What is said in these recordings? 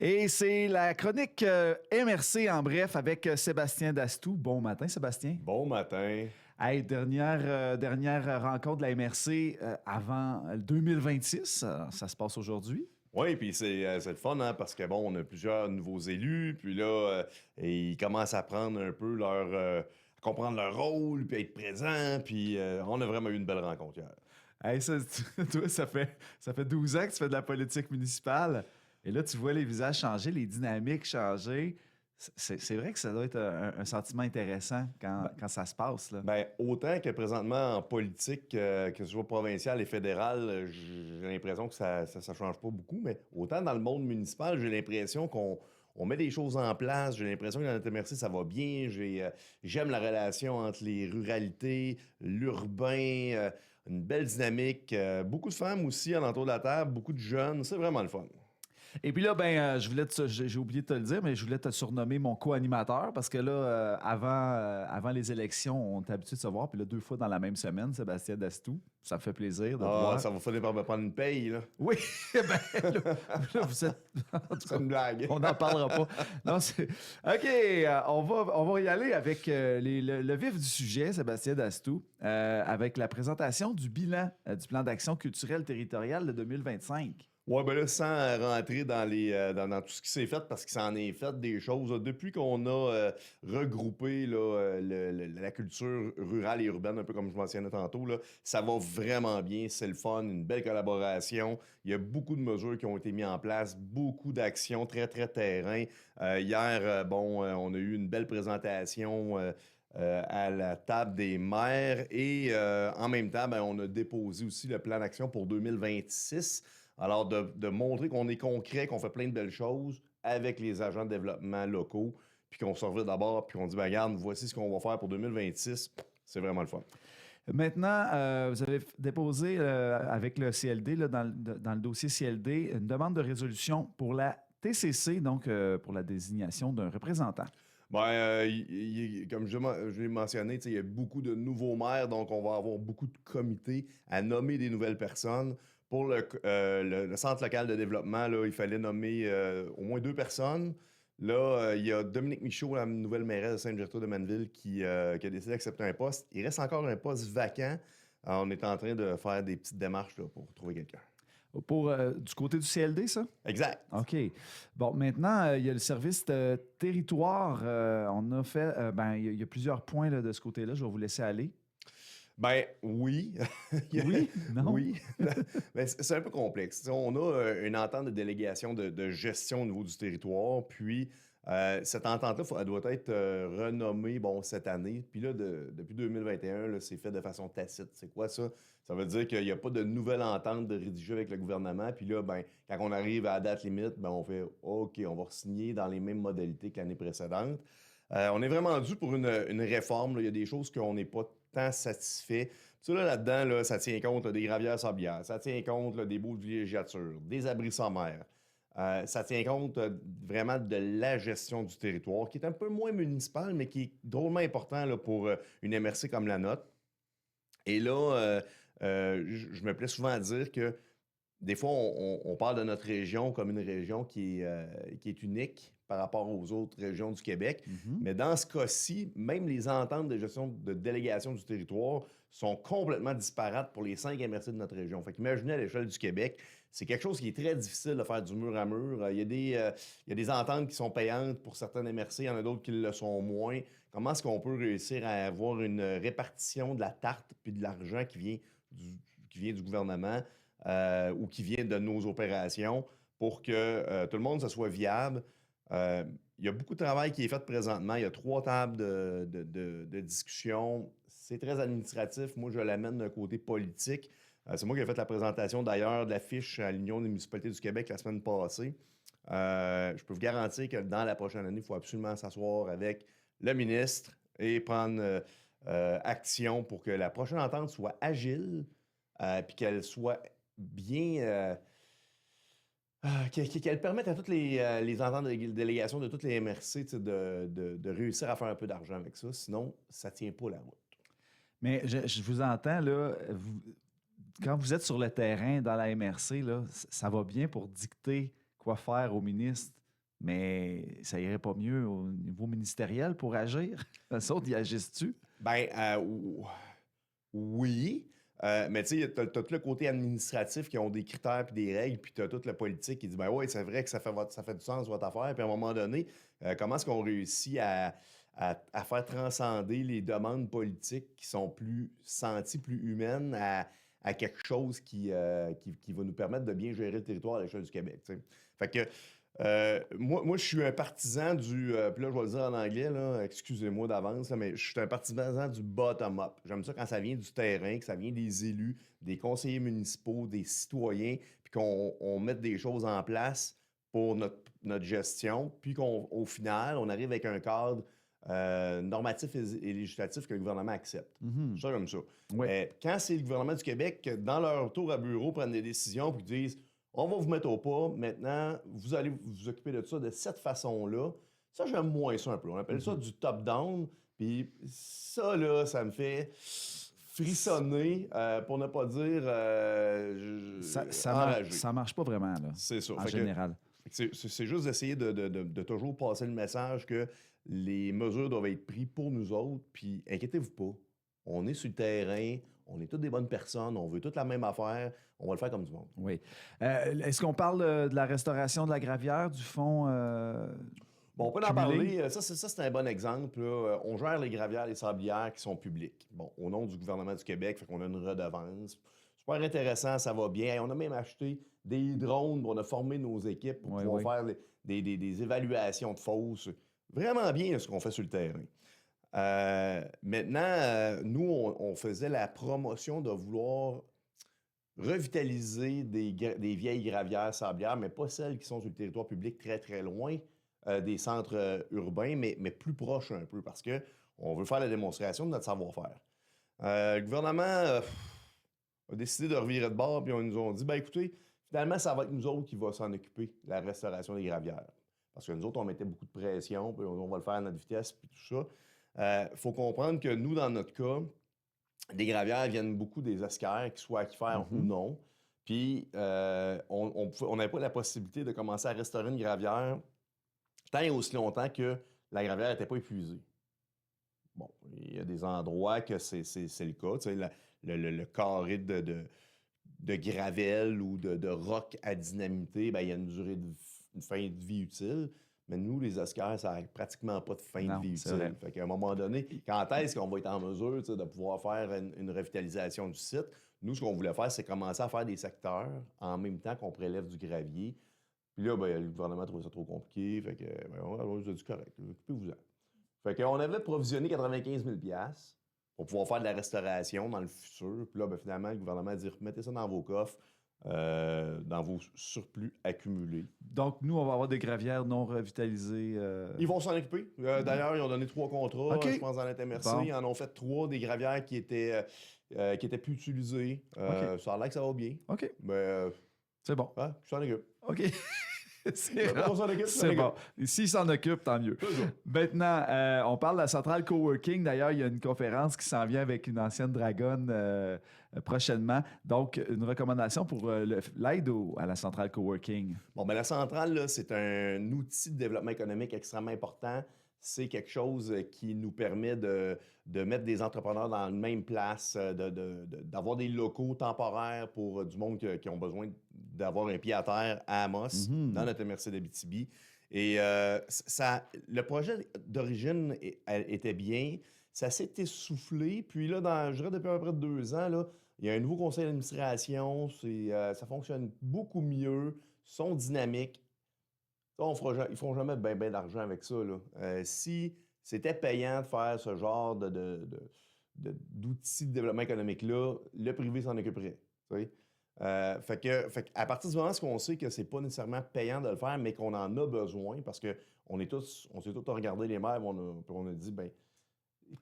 Et c'est la chronique MRC en bref avec Sébastien Dastou. Bon matin, Sébastien. Bon matin. Hey, dernière rencontre de la MRC avant le 2026. Ça se passe aujourd'hui. Oui, puis c'est le fun, hein, parce que bon, on a plusieurs nouveaux élus, puis là, ils commencent à prendre un peu à comprendre leur rôle, puis être présents, puis on a vraiment eu une belle rencontre hier. Hey, toi, ça fait 12 ans que tu fais de la politique municipale. Et là, tu vois les visages changer, les dynamiques changer. C'est vrai que ça doit être un sentiment intéressant quand ça se passe, là. Ben, autant que présentement en politique, que ce soit provincial et fédéral, j'ai l'impression que ça change pas beaucoup, mais autant dans le monde municipal, j'ai l'impression qu'on met des choses en place. J'ai l'impression que dans notre MRC, ça va bien. J'aime la relation entre les ruralités, l'urbain, une belle dynamique. Beaucoup de femmes aussi alentour de la table, beaucoup de jeunes. C'est vraiment le fun. Et puis là, j'ai oublié de te le dire, mais je voulais te surnommer mon co-animateur parce que là, avant les élections, on est habitué de se voir. Puis là, 2 fois dans la même semaine, Sébastien Dastou. Ça me fait plaisir de te voir. Ça va finir par me prendre une paye, là. Oui, ben là, vous êtes. En tout C'est cas, une blague. on n'en parlera pas. Non, OK, on va y aller avec le vif du sujet, Sébastien Dastou, avec la présentation du bilan du plan d'action culturelle territoriale de 2025. Ouais, ben là, sans rentrer dans tout ce qui s'est fait, parce qu'il s'en est fait des choses. Depuis qu'on a regroupé là, la culture rurale et urbaine, un peu comme je mentionnais tantôt, là, ça va vraiment bien, c'est le fun, une belle collaboration. Il y a beaucoup de mesures qui ont été mises en place, beaucoup d'actions très, très terrain. Hier, on a eu une belle présentation à la table des maires et en même temps, on a déposé aussi le plan d'action pour 2026. Alors, de montrer qu'on est concret, qu'on fait plein de belles choses avec les agents de développement locaux, puis qu'on se revient d'abord, puis qu'on dit, regarde, voici ce qu'on va faire pour 2026. C'est vraiment le fun. Maintenant, vous avez déposé avec le CLD, là, dans le dossier CLD, une demande de résolution pour la TCC, donc pour la désignation d'un représentant. Comme je l'ai mentionné, il y a beaucoup de nouveaux maires, donc on va avoir beaucoup de comités à nommer des nouvelles personnes. Pour le centre local de développement, là, il fallait nommer au moins 2 personnes. Là, il y a Dominique Michaud, la nouvelle mairesse de Sainte-Gertrude-de-Manville, qui a décidé d'accepter un poste. Il reste encore un poste vacant. Alors, on est en train de faire des petites démarches là, pour trouver quelqu'un. Du côté du CLD, ça? Exact. OK. Bon, maintenant, il y a le service de territoire. On a fait, il y a plusieurs points là, de ce côté-là. Je vais vous laisser aller. Ben oui. Oui? Non? Oui. Ben, c'est un peu complexe. On a une entente de délégation de gestion au niveau du territoire, puis cette entente-là, elle doit être renommée cette année. Puis là, depuis 2021, là, c'est fait de façon tacite. C'est quoi ça? Ça veut dire qu'il n'y a pas de nouvelle entente de rédiger avec le gouvernement. Puis là, quand on arrive à la date limite, on fait OK, on va signer dans les mêmes modalités que l'année précédente. On est vraiment dû pour une réforme. Là. Il y a des choses qu'on n'est pas tant satisfait. Ça, là-dedans, là, ça tient compte là, des gravières sablières, ça tient compte là, des baux de villégiature, des abris sommaires. Ça tient compte vraiment de la gestion du territoire, qui est un peu moins municipal, mais qui est drôlement important là, pour une MRC comme la nôtre. Et là, je me plais souvent à dire que des fois, on parle de notre région comme une région qui est unique par rapport aux autres régions du Québec. Mhm. Mais dans ce cas-ci, même les ententes de gestion de délégation du territoire sont complètement disparates pour les 5 MRC de notre région. Fait qu'imaginez à l'échelle du Québec, c'est quelque chose qui est très difficile de faire du mur à mur. Il y a des ententes qui sont payantes pour certaines MRC, il y en a d'autres qui le sont moins. Comment est-ce qu'on peut réussir à avoir une répartition de la tarte puis de l'argent qui vient du gouvernement ou qui vient de nos opérations pour que tout le monde, ça soit viable? Il y a beaucoup de travail qui est fait présentement. Il y a 3 tables de discussion. C'est très administratif. Moi, je l'amène d'un côté politique. C'est moi qui ai fait la présentation, d'ailleurs, de l'affiche à l'Union des municipalités du Québec la semaine passée. Je peux vous garantir que dans la prochaine année, il faut absolument s'asseoir avec le ministre et prendre action pour que la prochaine entente soit agile puis qu'elle soit bien... qu'elle permette à toutes les ententes de délégation de toutes les MRC de réussir à faire un peu d'argent avec ça. Sinon, ça ne tient pas la route. Mais je vous entends, là, quand vous êtes sur le terrain dans la MRC, là, ça va bien pour dicter quoi faire au ministre. mais ça irait pas mieux au niveau ministériel pour agir? Eux autres, ils agissent-tu? Ben, oui. Mais tu sais, t'as tout le côté administratif qui ont des critères puis des règles, puis t'as toute la politique qui dit ben oui, c'est vrai que ça fait du sens votre affaire. Puis à un moment donné, comment est-ce qu'on réussit à faire transcender les demandes politiques qui sont plus senties, plus humaines à quelque chose qui va nous permettre de bien gérer le territoire à l'échelle du Québec, tu sais. Fait que moi, je suis un partisan du. Puis là, je vais le dire en anglais, là, excusez-moi d'avance, là, mais je suis un partisan du bottom-up. J'aime ça quand ça vient du terrain, que ça vient des élus, des conseillers municipaux, des citoyens, puis qu'on mette des choses en place pour notre gestion, puis qu'au final, on arrive avec un cadre normatif et législatif que le gouvernement accepte. Ça, comme ça. Oui. Quand c'est le gouvernement du Québec, que dans leur tour à bureau, prennent des décisions, puis disent on va vous mettre au pas. Maintenant, vous allez vous occuper de ça de cette façon-là. Ça, j'aime moins ça un peu. On appelle ça du top-down. Puis ça, là, ça me fait frissonner, pour ne pas dire enragé. Ça marche pas vraiment, là, C'est ça. en général. C'est juste d'essayer de toujours passer le message que les mesures doivent être prises pour nous autres. Puis inquiétez-vous pas. On est sur le terrain. On est toutes des bonnes personnes. On veut toutes la même affaire. On va le faire comme du monde. Oui. Est-ce qu'on parle de la restauration de la gravière, du fonds? Bon, on peut en cumulé? parler. Ça, c'est un bon exemple, là. On gère les gravières et les sablières qui sont publiques. Bon, au nom du gouvernement du Québec, fait qu'on a une redevance. Super intéressant, ça va bien. On a même acheté des drones, on a formé nos équipes pour pouvoir faire des évaluations de fosses. Vraiment bien là, ce qu'on fait sur le terrain. Maintenant, nous, on faisait la promotion de vouloir revitaliser des vieilles gravières sablières, mais pas celles qui sont sur le territoire public très, très loin des centres urbains, mais plus proches un peu, parce qu'on veut faire la démonstration de notre savoir-faire. Le gouvernement a décidé de revirer de bord, puis ils nous ont dit, ben écoutez, finalement, ça va être nous autres qui va s'en occuper, la restauration des gravières. Parce que nous autres, on mettait beaucoup de pression, puis on va le faire à notre vitesse, puis tout ça. Faut comprendre que nous, dans notre cas, des gravières viennent beaucoup des esquerres, qu'ils soient aquifères ou non. Puis, on n'avait pas la possibilité de commencer à restaurer une gravière tant et aussi longtemps que la gravière n'était pas épuisée. Bon, il y a des endroits que c'est le cas. Tu sais, le carré de gravelle ou de roc à dynamiter, ben, il y a une fin de vie utile. Mais nous, les esquerres, ça n'a pratiquement pas de fin de vie utile. Fait qu'à un moment donné, quand est-ce qu'on va être en mesure de pouvoir faire une revitalisation du site? Nous, ce qu'on voulait faire, c'est commencer à faire des secteurs en même temps qu'on prélève du gravier. Puis là, ben, le gouvernement trouvait ça trop compliqué. Fait que, ben, on a dit correct, occupez-vous-en. Fait qu'on avait provisionné 95 000 $ pour pouvoir faire de la restauration dans le futur. Puis là, ben, finalement, le gouvernement a dit remettez ça dans vos coffres. Dans vos surplus accumulés. Donc, nous, on va avoir des gravières non revitalisées. Ils vont s'en occuper. D'ailleurs, ils ont donné 3 contrats, je pense, dans l'Intermercier. Bon. Ils en ont fait 3, des gravières qui étaient plus utilisées. Ça a l'air que ça va bien. OK. Mais, c'est bon. Je s'en occupe. OK. C'est bon. S'ils s'en occupent, tant mieux. Maintenant, on parle de la centrale coworking. D'ailleurs, il y a une conférence qui s'en vient avec une ancienne dragonne prochainement. Donc, une recommandation pour l'aide à la centrale coworking. Bon, ben la centrale, là, c'est un outil de développement économique extrêmement important. C'est quelque chose qui nous permet de mettre des entrepreneurs dans la même place, d'avoir des locaux temporaires pour du monde qui ont besoin d'avoir un pied à terre à Amos, dans notre MRC d'Abitibi. Et le projet d'origine était bien. Ça s'est essoufflé. Puis là, je dirais depuis à peu près 2 ans, là, il y a un nouveau conseil d'administration. Ça fonctionne beaucoup mieux. Ils sont dynamiques. Ça, ils ne feront jamais bien d'argent avec ça, là. Si c'était payant de faire ce genre d'outils de développement économique-là, le privé s'en occuperait. Fait à partir du moment où on sait que c'est pas nécessairement payant de le faire, mais qu'on en a besoin, parce qu'on s'est tous regardé les maires, on a dit, ben,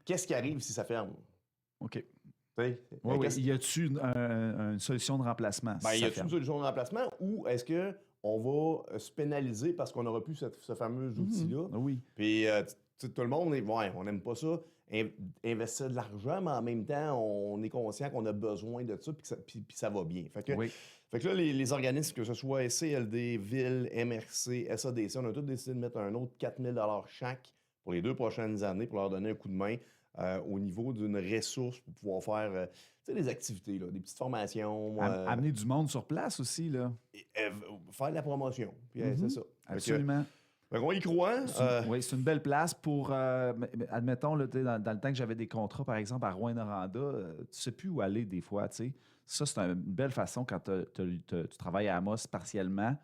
qu'est-ce qui arrive si ça ferme? OK. Oui. Y a-t-il une solution de remplacement? Ben, y a-t-il une solution de remplacement ou est-ce qu'on va se pénaliser parce qu'on n'aura plus ce fameux outil-là? Oui. Puis, tout le monde, on n'aime pas ça. Investir de l'argent, mais en même temps, on est conscient qu'on a besoin de ça puis ça va bien. Fait que Fait que là, les organismes, que ce soit CLD, Ville, MRC, SADC, on a tous décidé de mettre un autre 4 000 chaque pour les 2 prochaines années pour leur donner un coup de main au niveau d'une ressource pour pouvoir faire des activités, là, des petites formations. Amener du monde sur place aussi, là. Faire de la promotion. Puis, c'est ça. Absolument. Fait qu'on y croit. Oui, c'est une belle place pour. Admettons, là, dans le temps que j'avais des contrats, par exemple, à Rouyn-Noranda, tu sais plus où aller des fois, tu sais. Ça, c'est une belle façon quand tu travailles à Amos partiellement.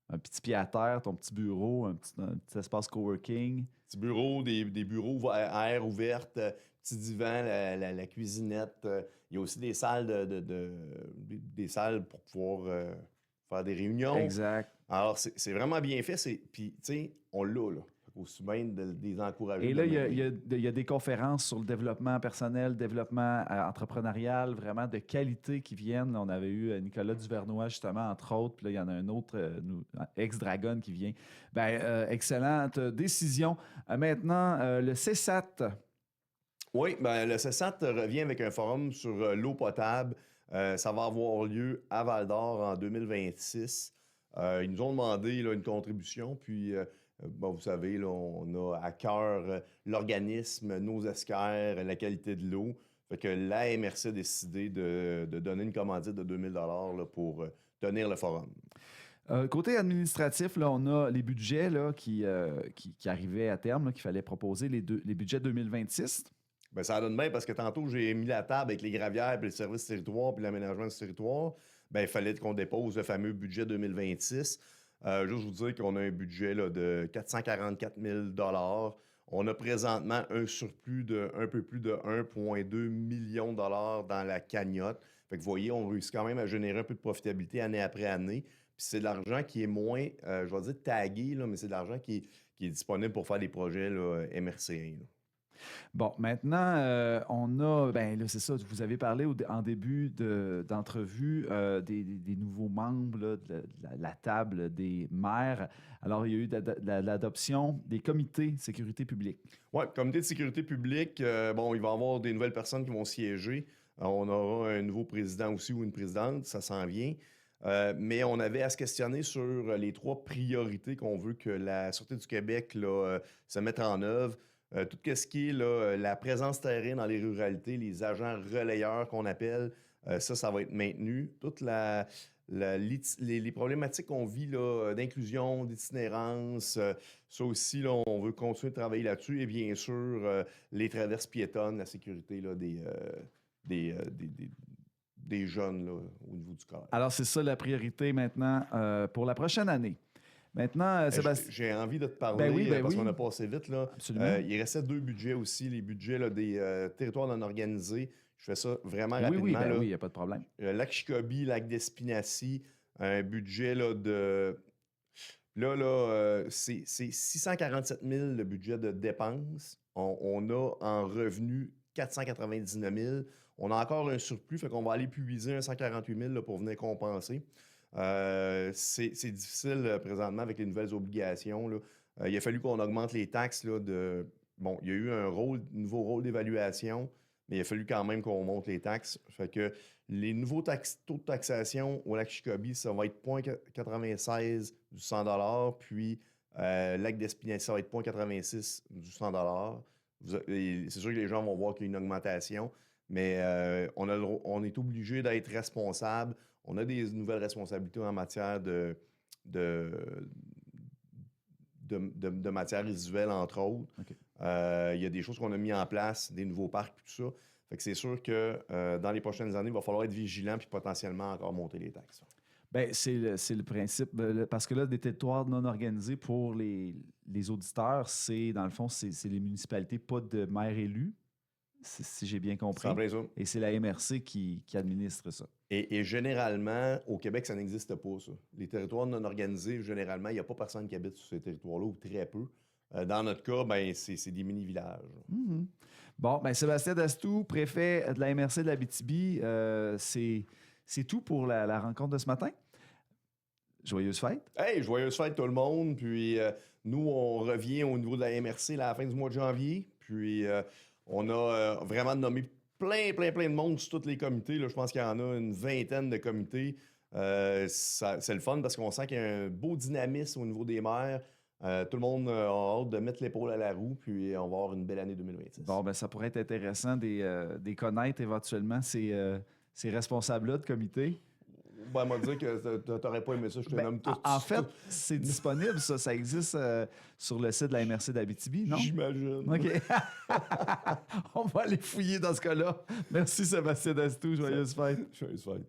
Un petit pied à terre, ton petit bureau, un petit espace coworking. Petit bureau, des bureaux à air ouverte, petit divan, la cuisinette. Il y a aussi des salles des salles pour pouvoir faire des réunions. Exact. Alors, c'est vraiment bien fait. Puis, tu sais, on l'a, là. Aussi bien de les encourager. Et là, il y a des conférences sur le développement personnel, développement entrepreneurial, vraiment de qualité qui viennent. On avait eu Nicolas Duvernois, justement, entre autres. Puis là, il y en a un autre, ex-Dragon, qui vient. Excellente décision. Maintenant, le CESAT. Oui, le CESAT revient avec un forum sur l'eau potable. Ça va avoir lieu à Val-d'Or en 2026. Ils nous ont demandé là, une contribution, puis vous savez, là, on a à cœur l'organisme, nos esquerres, la qualité de l'eau. Fait que la MRC a décidé de donner une commandite de 2 000 là, pour tenir le forum. Côté administratif, là, on a les budgets là, qui arrivaient à terme, qu'il fallait proposer, les budgets 2026. Ben, ça donne bien parce que tantôt, j'ai mis la table avec les gravières, puis le service territoire, puis l'aménagement du territoire. Ben, il fallait qu'on dépose le fameux budget 2026. Juste vous dire qu'on a un budget là, de 444 000 $. On a présentement un surplus de un peu plus de 1,2 million de dollars dans la cagnotte. Fait que vous voyez, on réussit quand même à générer un peu de profitabilité année après année. Puis c'est de l'argent qui est moins, je vais dire tagué, là, mais c'est de l'argent qui est disponible pour faire des projets là, MRC1. Là. Bon, maintenant, on a, là, c'est ça, vous avez parlé en début d'entrevue des nouveaux membres là, de la table des maires. Alors, il y a eu l'adoption des comités de sécurité publique. Oui, comité de sécurité publique, il va y avoir des nouvelles personnes qui vont siéger. On aura un nouveau président aussi ou une présidente, ça s'en vient. Mais on avait à se questionner sur les 3 priorités qu'on veut que la Sûreté du Québec là, se mette en œuvre. Tout ce qui est là, la présence terrain dans les ruralités, les agents relayeurs qu'on appelle, ça va être maintenu. Toutes les problématiques qu'on vit là, d'inclusion, d'itinérance, ça aussi, là, on veut continuer de travailler là-dessus. Et bien sûr, les traverses piétonnes, la sécurité là, des jeunes là, au niveau du corps. Alors, c'est ça la priorité maintenant pour la prochaine année. Maintenant, Sébastien. J'ai envie de te parler parce qu'on a passé vite. Là. Absolument. Il restait 2 budgets aussi, les budgets là, des territoires non organisés. Je fais ça vraiment rapidement. Oui, il n'y a pas de problème. Lac Chicobi, Lac d'Espinacy, un budget là, de... c'est 647 000 le budget de dépenses. On a en revenu 499 000. On a encore un surplus, fait qu'on va aller puiser un 148 000 là, pour venir compenser. C'est difficile présentement avec les nouvelles obligations. Là. Il a fallu qu'on augmente les taxes. Là, il y a eu un nouveau rôle d'évaluation, mais il a fallu quand même qu'on monte les taxes. Fait que les nouveaux taux de taxation au lac Chicobi, ça va être 0,96 du 100 $, puis lac d'Espinacy, ça va être 0,86 du 100 $. C'est sûr que les gens vont voir qu'il y a une augmentation, mais on est obligé d'être responsable. On a des nouvelles responsabilités en matière de matière résiduelle, entre autres. Okay. Il y a des choses qu'on a mis en place, des nouveaux parcs, tout ça. Fait que c'est sûr que dans les prochaines années, il va falloir être vigilant puis potentiellement encore monter les taxes. Bien, c'est le principe. Parce que là, des territoires non organisés pour les auditeurs, c'est, dans le fond, c'est les municipalités, pas de maires élus, si j'ai bien compris. Ça. Et c'est la MRC qui administre ça. Et généralement, au Québec, ça n'existe pas, ça. Les territoires non organisés, généralement, il n'y a pas personne qui habite sur ces territoires-là, ou très peu. Dans notre cas, c'est des mini-villages. Mm-hmm. Bon, Sébastien Dastou, préfet de la MRC de l'Abitibi, c'est tout pour la rencontre de ce matin. Joyeuse fête. Hey, joyeuse fête tout le monde. Puis nous, on revient au niveau de la MRC à la fin du mois de janvier. Puis on a vraiment nommé plein de monde sur tous les comités. Là. Je pense qu'il y en a une 20aine de comités. C'est le fun parce qu'on sent qu'il y a un beau dynamisme au niveau des maires. Tout le monde a hâte de mettre l'épaule à la roue, puis on va avoir une belle année 2026. Bon, ben ça pourrait être intéressant des connaître éventuellement, ces responsables-là de comité. Ben, moi, dire que t'aurais pas aimé ça, je te nomme tout. En fait, c'est disponible, ça existe sur le site de la MRC d'Abitibi, non? J'imagine. OK. On va aller fouiller dans ce cas-là. Merci Sébastien Dastou, joyeuse fête. Joyeuse fête.